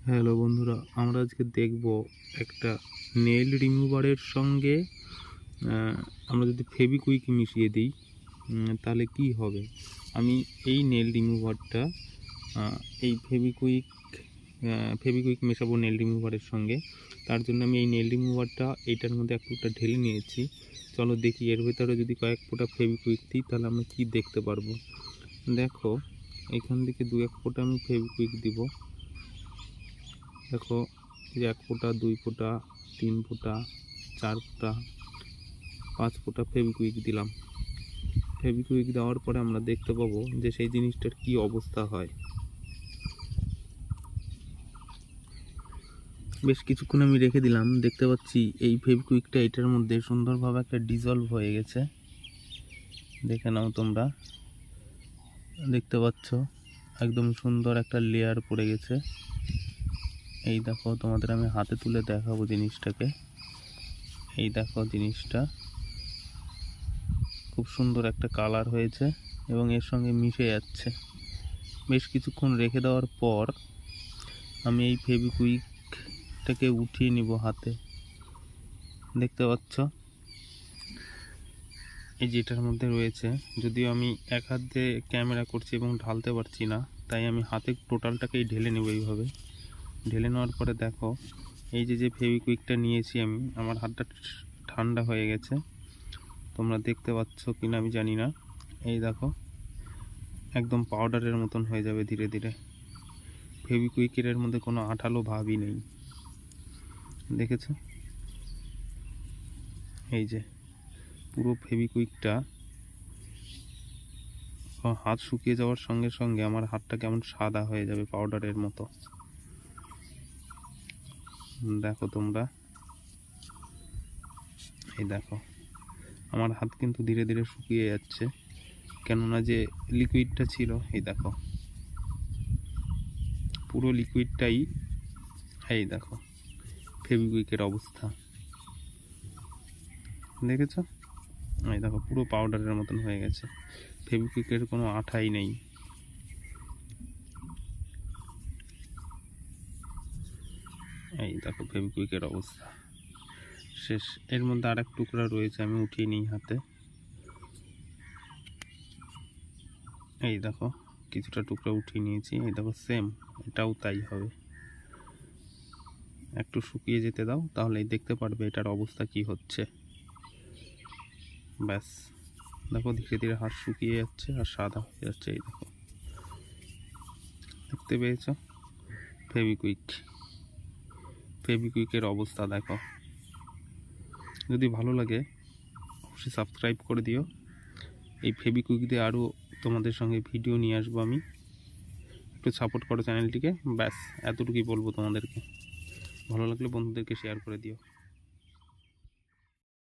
Hello বন্ধুরা, আমরা আজকে দেখব একটা নেল রিমুভারের সঙ্গে আমরা যদি ফেভিকুইক মিশিয়ে দিই তাহলে কি হবে। আমি এই নেল রিমুভারটা এই ফেভিকুইক মেশাবো নেল রিমুভারের সঙ্গে। তার জন্য আমি এই নেল রিমুভারটা এইটার মধ্যে একটা ঢেলে নিয়েছি। চলো দেখি এর ভেতরে যদি কয়েক ফোঁটা ফেভিকুইক দিই তাহলে আমরা কি দেখতে পারবো। দেখো, এখান থেকে 2-1 ফোঁটা আমি ফেভিকুইক দিব। দেখো, যে 1 ফোঁটা, 2 ফোঁটা, 3 ফোঁটা, 4 ফোঁটা, 5 ফোঁটা ফেভিকুইক দিলাম। ফেভিকুইক দেওয়ার পরে আমরা দেখতে পাবো যে সেই জিনিসটার কি অবস্থা হয়। বেশ কিছুক্ষণ আমি রেখে দিলাম, দেখতে পাচ্ছি এই ফেভিকুইকটা এটার মধ্যে সুন্দরভাবে একটা ডিজলভ হয়ে গেছে। দেখে নাও তোমরা, দেখতে পাচ্ছ একদম সুন্দর একটা লেয়ার পড়ে গেছে। এই দেখো, তোমাদের আমি হাতে তুলে দেখাবো জিনিসটাকে। এই দেখো, জিনিসটা খুব সুন্দর একটা কালার হয়েছে এবং এর সঙ্গে মিশে যাচ্ছে। বেশ কিছুক্ষণ রেখে দেওয়ার পর আমি এই ফেভিকুইকটাকে উঠিয়ে নিব হাতে। দেখতে পাচ্ছ এই যেটার মধ্যে রয়েছে, যদিও আমি এক হাত দিয়ে ক্যামেরা করছি এবং ঢালতে পারছি না, তাই আমি হাতে টোটালটাকেই ঢেলে নেব। এইভাবে ঢেলে নেওয়ার পরে দেখো, এই যে ফেভিকুইকটা নিয়েছি আমি, আমার হাতটা ঠান্ডা হয়ে গেছে। তোমরা দেখতে পাচ্ছ কিনা আমি জানি না। এই দেখো, একদম পাউডারের মতন হয়ে যাবে ধীরে ধীরে। ফেভিকুইকের মধ্যে কোনো আঠালো ভাবই নেই, দেখেছো? এই যে পুরো ফেভিকুইকটা হাত শুকিয়ে যাওয়ার সঙ্গে সঙ্গে আমার হাতটা কেমন সাদা হয়ে যাবে, পাউডারের মতো। দেখো তোমরা, এই দেখো আমার হাত কিন্তু ধীরে ধীরে শুকিয়ে যাচ্ছে, কেননা যে লিকুইডটা ছিল, এই দেখো পুরো লিকুইডটাই, এই দেখো ফেভিকুইকের অবস্থা, দেখেছো? এই দেখো পুরো পাউডারের মতন হয়ে গেছে, ফেভিকুইকের কোনো আঠাই নেই। এই দেখো ফেভিকুইকের অবস্থা শেষ। এর মধ্যে আর এক টুকরা রয়েছে, আমি উঠিয়ে নিই হাতে। এই দেখো কিছুটা টুকরা উঠিয়ে নিয়েছি। এই দেখো সেম এটাও তাই হবে। একটু শুকিয়ে যেতে দাও, তাহলেই দেখতে পারবে এটার অবস্থা কি হচ্ছে। ব্যাস, দেখো ধীরে ধীরে হাত শুকিয়ে যাচ্ছে আর সাদা হয়ে যাচ্ছে। এই দেখো, দেখতে পেয়েছো ফেভিকুইকের অবস্থা দেখো। যদি ভালো লাগে অবশ্যই সাবস্ক্রাইব করে দিও। এই ফেভিকুইক দিয়ে আরও তোমাদের সঙ্গে ভিডিও নিয়ে আসবো আমি, একটু সাপোর্ট করো চ্যানেলটিকে। ব্যাস এতটুকুই বলবো তোমাদেরকে। ভালো লাগলে বন্ধুদেরকে শেয়ার করে দিও।